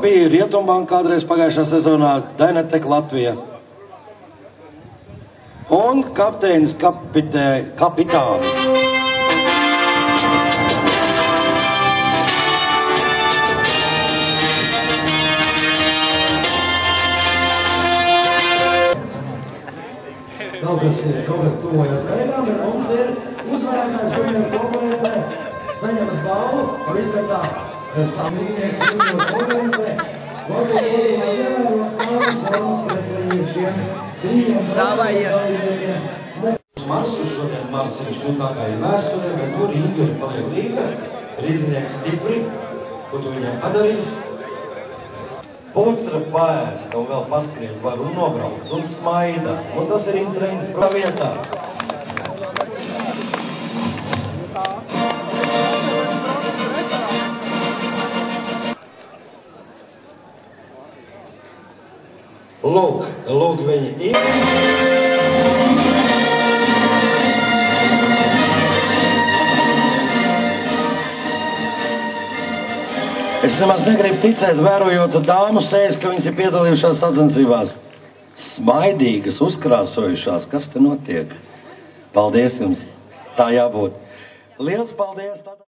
bija Rietumbanka kādreiz pagājušā sezonā Dynatek Latvija. Un kapteinis kapitāns. Kaut kas tuvojas beigām, bet mums ir uzvarētājs šodienas konferencē, saņemas balvu, par izskaitā samīnieks šodienas konferencē. Varbūt ievērot pāris balvas pret šiem trījiem dalībniekiem. Marsus šodien Mars ir šķiltākā vēsturē, bet tur Ingeri paliek līga, Rīznieks stipri, ko tu viņam padarīs. Putra paēst, un vēl paskriet var un nobrauc, un smaida. Un tas ir Reinis pravā vietā. Lūk viņi ir. Es nemaz negribu ticēt, vērojot dāmu sejas, ka viņas ir piedalījušās sacensībās. Smaidīgas, uzkrāsojušās. Kas te notiek? Paldies jums. Tā jābūt. Liels paldies!